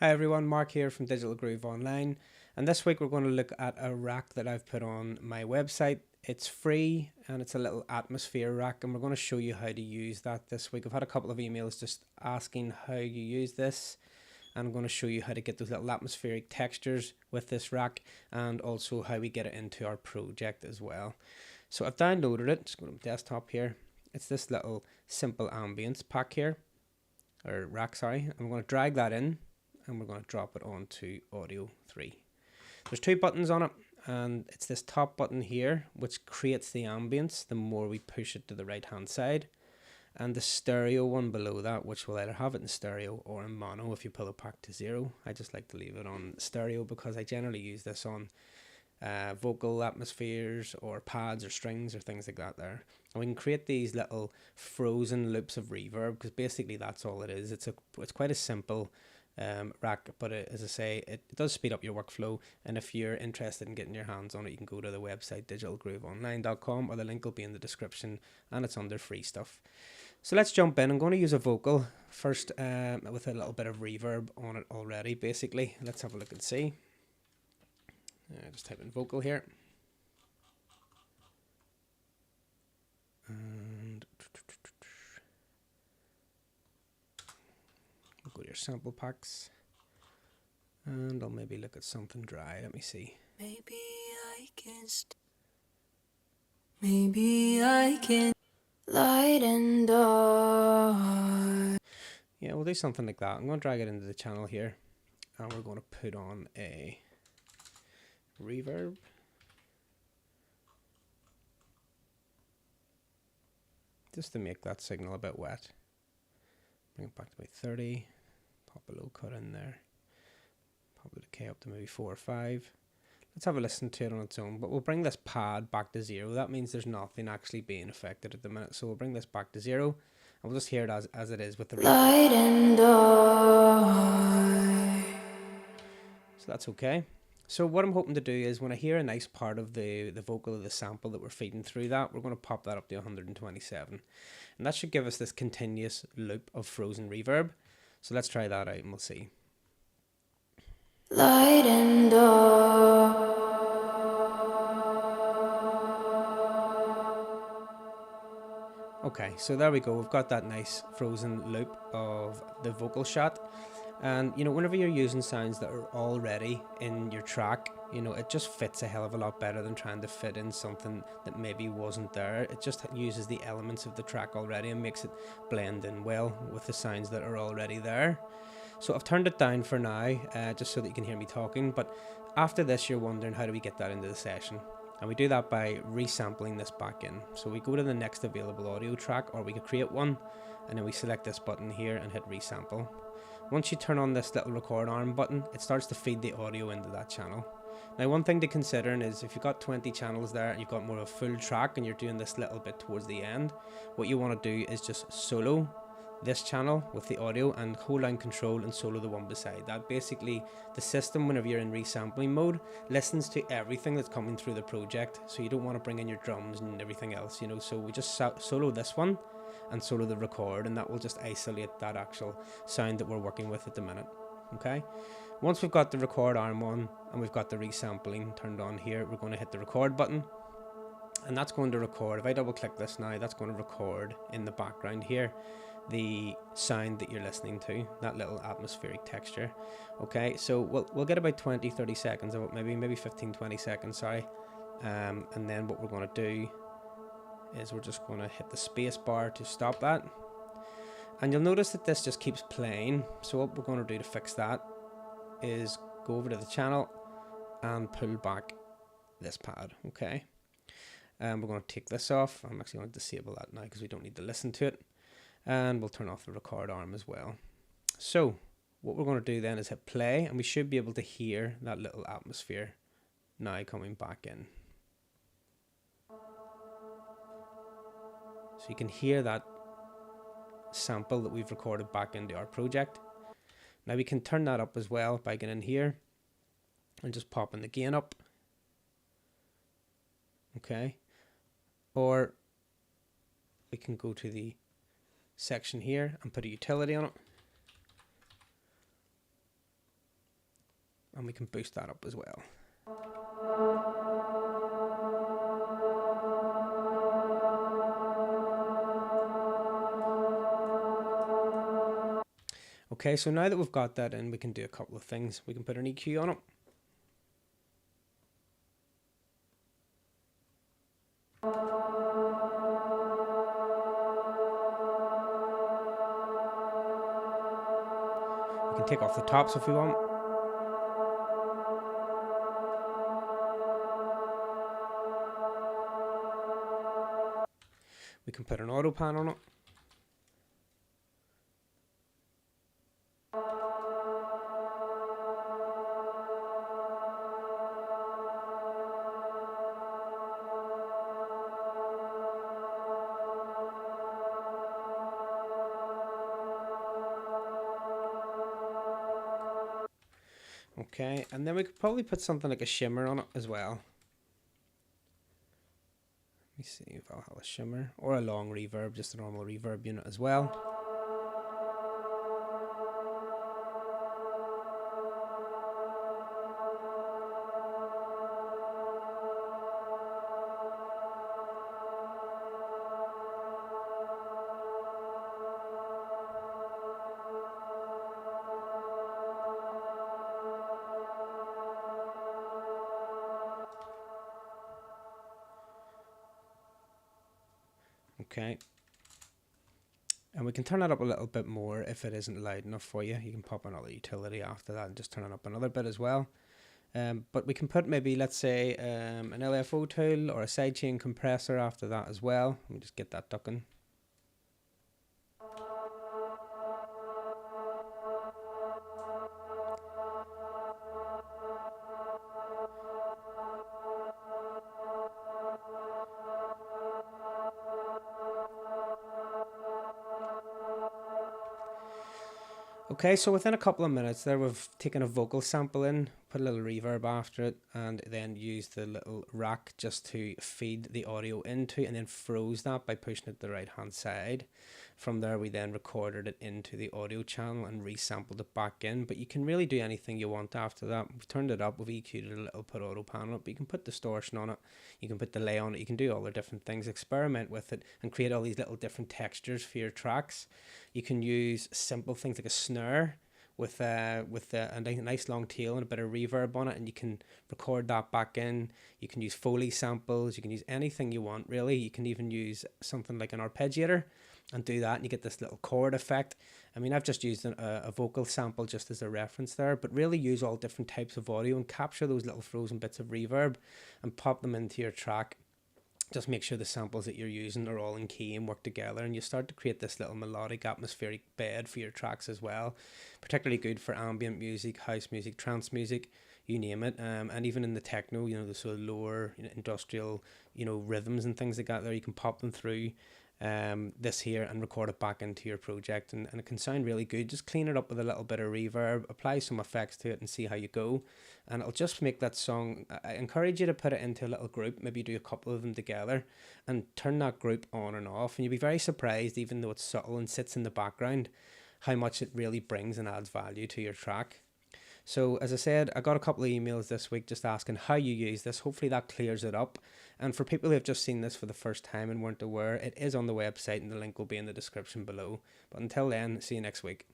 Hi everyone, Mark here from Digital Groove Online, and this week we're going to look at a rack that I've put on my website. It's free and it's a little atmosphere rack, and we're going to show you how to use that this week. I've had a couple of emails just asking how you use this, and I'm going to show you how to get those little atmospheric textures with this rack and also how we get it into our project as well. So I've downloaded it. Just go to my desktop here. It's this little simple ambience pack here, or rack, sorry. I'm going to drag that in and we're going to drop it onto Audio 3. There's two buttons on it, and it's this top button here which creates the ambience the more we push it to the right hand side, and the stereo one below that, which will either have it in stereo or in mono if you pull it back to 0. I just like to leave it on stereo because I generally use this on vocal atmospheres or pads or strings or things like that there. And we can create these little frozen loops of reverb because basically that's all it is. It's quite a simple rack, but as I say, it does speed up your workflow. And if you're interested in getting your hands on it, you can go to the website digitalgrooveonline.com, or the link will be in the description, and it's under free stuff. So let's jump in. I'm going to use a vocal first with a little bit of reverb on it already. Basically, let's have a look and see. Just type in vocal here, and go to your sample packs, and I'll maybe look at something dry. Let me see. Maybe I can light and dark. Yeah, we'll do something like that. I'm going to drag it into the channel here, and we're going to put on a reverb. Just to make that signal a bit wet. Bring it back to about 30. Pop a low cut in there. Pop the decay up to maybe 4 or 5. Let's have a listen to it on its own, but we'll bring this pad back to 0. That means there's nothing actually being affected at the minute. So we'll bring this back to 0, and we'll just hear it as it is with the reverb. Light and dark. So that's okay. So what I'm hoping to do is when I hear a nice part of the vocal of the sample that we're feeding through that, we're going to pop that up to 127. And that should give us this continuous loop of frozen reverb. So let's try that out and we'll see. Light and dark. Okay, so there we go. We've got that nice frozen loop of the vocal shot. And you know, whenever you're using sounds that are already in your track, you know, it just fits a hell of a lot better than trying to fit in something that maybe wasn't there. It just uses the elements of the track already and makes it blend in well with the sounds that are already there. So I've turned it down for now, just so that you can hear me talking. But after this, you're wondering, how do we get that into the session? And we do that by resampling this back in. So we go to the next available audio track, or we could create one, and then we select this button here and hit resample. Once you turn on this little record arm button, it starts to feed the audio into that channel. Now, one thing to consider is if you've got 20 channels there and you've got more of a full track and you're doing this little bit towards the end, what you want to do is just solo this channel with the audio and hold down control and solo the one beside that. Basically, the system, whenever you're in resampling mode, listens to everything that's coming through the project, so you don't want to bring in your drums and everything else, you know. So we just solo this one and solo the record, and that will just isolate that actual sound that we're working with at the minute. Okay, once we've got the record arm on and we've got the resampling turned on here, we're going to hit the record button, and that's going to record. If I double click this now, that's going to record in the background here the sound that you're listening to, that little atmospheric texture. Okay, so we'll get about 20-30 seconds of it, maybe 15-20 seconds, sorry. And then what we're going to do is we're just going to hit the space bar to stop that, and you'll notice that this just keeps playing. So what we're going to do to fix that is go over to the channel and pull back this pad. Okay, and we're going to take this off. I'm actually going to disable that now because we don't need to listen to it, and we'll turn off the record arm as well. So what we're going to do then is hit play, and we should be able to hear that little atmosphere now coming back in. So you can hear that sample that we've recorded back into our project. Now we can turn that up as well by getting in here and just popping the gain up. Okay, or we can go to the section here and put a utility on it. and we can boost that up as well. Okay, so now that we've got that in, we can do a couple of things. We can put an EQ on it. We can take off the tops if we want. We can put an auto pan on it. Okay, and then we could probably put something like a shimmer on it as well. Let me see if I'll have a shimmer or a long reverb, just a normal reverb unit as well. Okay, and we can turn it up a little bit more if it isn't loud enough for you. You can pop another utility after that and just turn it up another bit as well. But we can put maybe, let's say, an LFO tool or a sidechain compressor after that as well. Let me just get that ducking. Okay, so within a couple of minutes there, we've taken a vocal sample in, put a little reverb after it, and then used the little rack just to feed the audio into, and then froze that by pushing it to the right hand side. From there we then recorded it into the audio channel and resampled it back in, but you can really do anything you want after that. We've turned it up, we've EQ'd it a little, put auto pan on it, but you can put distortion on it, you can put delay on it, you can do all the different things, experiment with it and create all these little different textures for your tracks. You can use simple things like a snare with a nice long tail and a bit of reverb on it, and you can record that back in. You can use Foley samples, you can use anything you want really. You can even use something like an arpeggiator and do that, and you get this little chord effect. I mean, I've just used a vocal sample just as a reference there, but really use all different types of audio and capture those little frozen bits of reverb and pop them into your track. Just make sure the samples that you're using are all in key and work together, and you start to create this little melodic atmospheric bed for your tracks as well. Particularly good for ambient music, house music, trance music, you name it. And even in the techno, the sort of lower industrial, rhythms and things like that there, you can pop them through this here and record it back into your project, and it can sound really good. Just clean it up with a little bit of reverb, apply some effects to it and see how you go, and it'll just make that song. I encourage you to put it into a little group, maybe do a couple of them together and turn that group on and off, and you'll be very surprised, even though it's subtle and sits in the background, how much it really brings and adds value to your track. So as I said, I got a couple of emails this week just asking how you use this. Hopefully that clears it up. And for people who have just seen this for the first time and weren't aware, it is on the website and the link will be in the description below. But until then, see you next week.